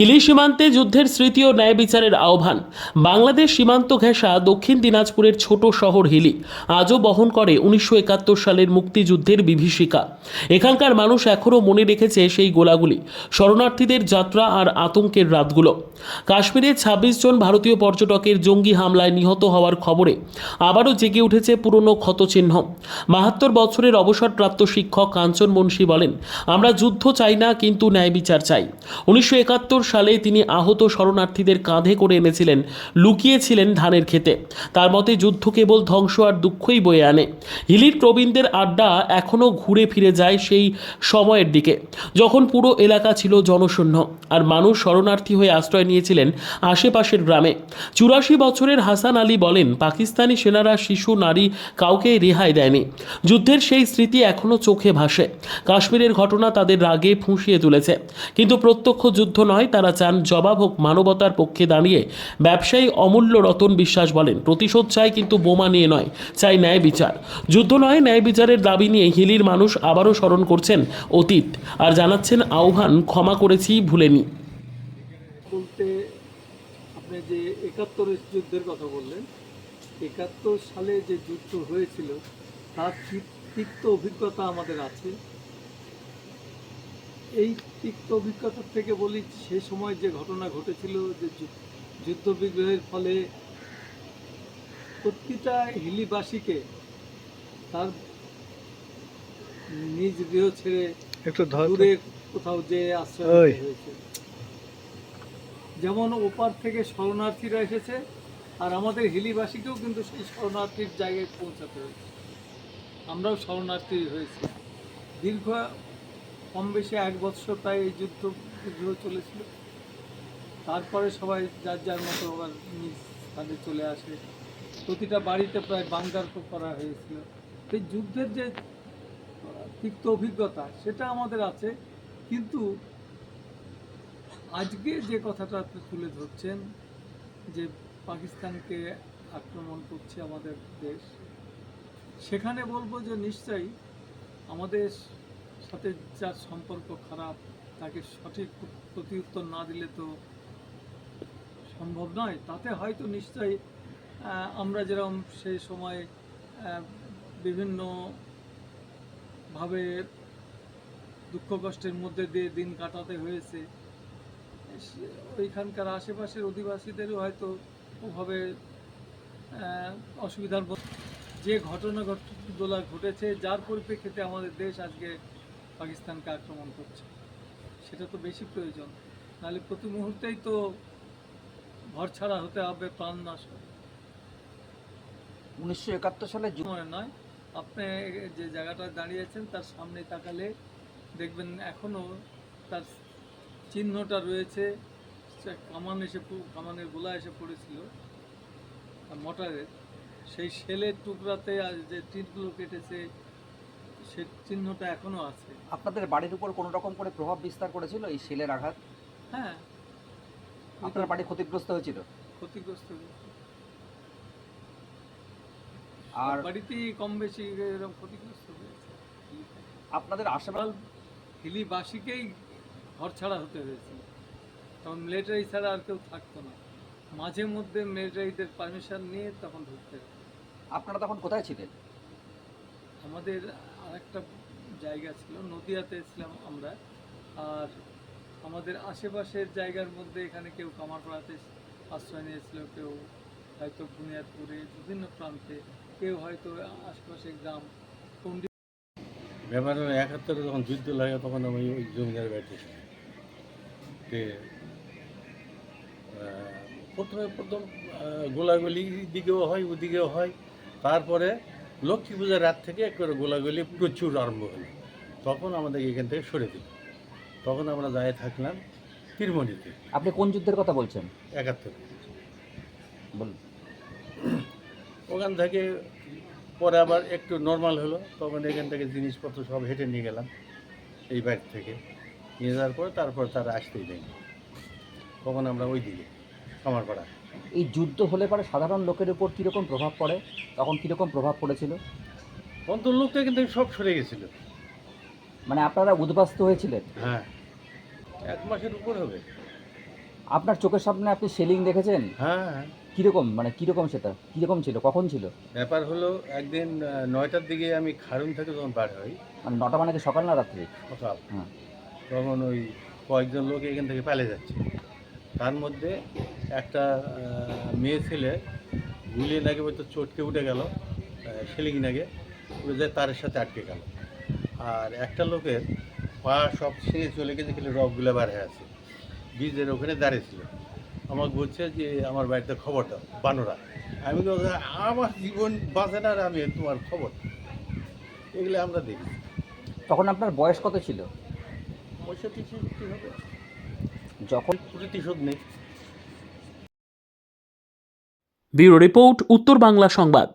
হিলি সীমান্তে যুদ্ধের স্মৃতি ও ন্যায় বিচারের আহ্বান। বাংলাদেশ সীমান্ত ঘেঁষা দক্ষিণ দিনাজপুরের ছোট শহর হিলি আজও বহন করে 1971 সালের মুক্তিযুদ্ধের বিভীষিকা। এখানকার মানুষ এখনও মনে রেখেছে সেই গোলাগুলি, শরণার্থীদের যাত্রা আর আতঙ্কের রাতগুলো। কাশ্মীরে 26 জন ভারতীয় পর্যটকের জঙ্গি হামলায় নিহত হওয়ার খবরে আবারও জেগে উঠেছে পুরনো ক্ষতচিহ্ন। 72 বছরের অবসরপ্রাপ্ত শিক্ষক কাঞ্চন মুন্সি বলেন, আমরা যুদ্ধ চাই না, কিন্তু ন্যায় বিচার চাই। 1971 সালে তিনি আহত শরণার্থীদের কাঁধে করে এনেছিলেন, লুকিয়েছিলেন ধানের খেতে। তার মতে যুদ্ধ কেবল ধ্বংস আর দুঃখই বয়ে আনে। হিলির প্রবীণদের আড্ডা এখনও ঘুরে ফিরে যায় সেই সময়ের দিকে, যখন পুরো এলাকা ছিল জনশূন্য আর মানুষ শরণার্থী হয়ে আশ্রয় নিয়েছিলেন আশেপাশের গ্রামে। 84 বছরের হাসান আলী বলেন, পাকিস্তানি সেনারা শিশু, নারী কাউকে রেহাই দেয়নি। যুদ্ধের সেই স্মৃতি এখনও চোখে ভাসে। কাশ্মীরের ঘটনা তাদের রাগে ফুঁসিয়ে তুলেছে, কিন্তু প্রত্যক্ষ যুদ্ধ নয়, তারা চান জবাব হোক। মানবতার পক্ষে দাঁড়িয়ে ব্যবসায়ী অমূল্য রতন বিশ্বাস বলেন, প্রতিশোধ চাই, কিন্তু বোমা নিয়ে নয়, চাই ন্যায় বিচার। যুদ্ধ নয়, ন্যায় বিচারের দাবি নিয়ে হিলির মানুষ আবারও স্মরণ করছেন অতীত আর জানাচ্ছেন আহ্বান, ক্ষমা করেছি, ভুলেনি। বলতে আপনি যে 71 যুদ্ধের কথা বললেন, 71 সালে যে যুদ্ধ হয়েছিল তার তিক্ত অভিজ্ঞতা আমাদের আছে। এই তিক্ত অভিজ্ঞতার থেকে বলি, সে সময় যে ঘটনা ঘটেছিল, যে যুদ্ধ বিগ্রহের ফলে প্রতিটা হিলিবাসীকে তার নিজ গৃহ ছেড়ে একটু দূরে কোথাও যে আশ্রয় নিতে হয়েছে। যেমন ওপার থেকে শরণার্থীরা এসেছে, আর আমাদের হিলিবাসীকেও কিন্তু সেই শরণার্থীর জায়গায় পৌঁছাতে হয়েছে। আমরাও শরণার্থী হয়েছি। দীর্ঘ কম বেশি 1 বছর প্রায় এই যুদ্ধ বিগ্রহ চলেছিল। তারপরে সবাই যার যার মতো আবার নিজ স্থানে চলে আসে। প্রতিটা বাড়িতে প্রায় বাঙ্কার করা হয়েছিল। এই যুদ্ধের যে তিক্ত অভিজ্ঞতা সেটা আমাদের আছে, কিন্তু আজকে যে কথাটা আপনি তুলে ধরছেন, যে পাকিস্তানকে আক্রমণ করছে আমাদের দেশ, সেখানে বলবো যে নিশ্চয়ই আমাদের সাথে যার সম্পর্ক খারাপ, তাকে সঠিক প্রতিউত্তর না দিলে তো সম্ভব নয়। তাতে হয়তো নিশ্চয়ই আমরা যেরকম সেই সময় বিভিন্নভাবে দুঃখ কষ্টের মধ্যে দিয়ে দিন কাটাতে হয়েছে, ওইখানকার আশেপাশের অধিবাসীদেরও হয়তো ওভাবে অসুবিধার যে ঘটনাগুলো ঘটেছে, যার পরিপ্রেক্ষিতে আমাদের দেশ আজকে পাকিস্তানকে আক্রমণ করছে, সেটা তো বেশি প্রয়োজন। নাহলে প্রতি মুহূর্তেই তো ঘর ছাড়া হতে হবে, প্রাণ নাশ হবে। 1971 সালে মনে নয়, আপনি যে জায়গাটায় দাঁড়িয়েছেন তার সামনে তাকালে দেখবেন এখনও তার চিহ্নটা রয়েছে। কামানের গোলা এসে পড়েছিল মোটরের, সেই শেলের টুকরাতে আর যে টিটগুলো কেটেছে, সে চিহ্নটা এখনও আছে। আপনাদের বাড়ির উপর কোনো রকম করে প্রভাব বিস্তার করেছিল এই শেলের আঘাত? হ্যাঁ, আপনার বাড়ি ক্ষতিগ্রস্ত হয়েছিল? ক্ষতিগ্রস্ত হয়েছে। আর বাড়িতেই কম বেশি এরকম ক্ষতিগ্রস্ত হয়েছে। আপনাদের আশেপাশে হিলিবাসীকেই ঘর ছাড়া হতে হয়েছিল, তখন মিলিটারি ছাড়া আর কেউ থাকতো না। মাঝে মধ্যে মিলিটারিদের পারমিশন নিয়ে তখন ঢুকতে হতো। আপনারা তখন কোথায় ছিলেন? আমাদের আরেকটা জায়গা ছিল, নদিয়াতে ছিলাম আমরা। আর আমাদের আশেপাশের জায়গার মধ্যে এখানে কেউ কামারপাড়াতে আশ্রয় নিয়েছিল, কেউ হয়তো বুনিয়াদপুরে, বিভিন্ন প্রান্তে, কেউ হয়তো আশেপাশের গ্রাম। ব্যাপার হলো 71-এ যখন যুদ্ধ লাগে তখন আমি ওই জমিদার বাড়িতে ছিলাম। প্রথম গোলাগুলি দিকেও হয়, ওদিকেও হয়। তারপরে লক্ষ্মী পূজার রাত থেকে একবারে গোলাগুলি প্রচুর আরম্ভ হলো। তখন আমাদের এখান থেকে সরে দিল। তখন আমরা যাই থাকলাম পীরমণিতে। আপনি কোন যুদ্ধের কথা বলছেন? 71 বলুন। ওখান থেকে পরে আবার একটু নর্মাল হলো, তখন এখান থেকে জিনিসপত্র সব হেঁটে নিয়ে গেলাম এই বাড়ি থেকে। নিয়ে যাওয়ার পরে তারপর তারা আসতেই দেয়নি। তখন আমরা ওই দিকে কামারপাড়া। এই যুদ্ধ হলে পরে সাধারণ লোকের উপর কীরকম প্রভাব পড়ে? তখন কীরকম প্রভাব পড়েছিল? অন্তর লোকটা কিন্তু সব সরে গেছিলো। মানে আপনারা উদ্বাস্তু হয়েছিলেন? হ্যাঁ, 1 মাসের উপর হবে। আপনার চোখের সামনে আপনি সেলিং দেখেছেন? হ্যাঁ হ্যাঁ। কীরকম, মানে কীরকম সেটা কীরকম ছিল, কখন ছিল? ব্যাপার হলো একদিন 9টার দিকে আমি খারুন থেকে যখন বার হই, মানে 9টা মানে কি সকাল না রাত্রি? সকাল, হ্যাঁ। তখন ওই কয়েকজন লোক এখান থেকে পালিয়ে যাচ্ছে। তার মধ্যে একটা মেয়ে ছেলে গুলিয়ে নাকি হয়তো চটকে উঠে গেল, সেলিং নাগে উড়ে যায়, তারের সাথে আটকে গেল। আর একটা লোকের পা সব ছিঁড়ে চলে গেছে, কিন্তু রগগুলো বার হয়ে আছে, বীজের ওখানে দাঁড়িয়ে ছিল। আমাকে বলছে যে আমার বাড়িতে খবর দাও, বানরা। আমি তো আমার জীবন বাঁচে না, আর আমি তোমার খবর, এগুলো আমরা দেখি। তখন আপনার বয়স কত ছিল? 65 হবে, যখন প্রতিশোধ নেই। ব্যুরো রিপোর্ট, উত্তর বাংলা সংবাদ।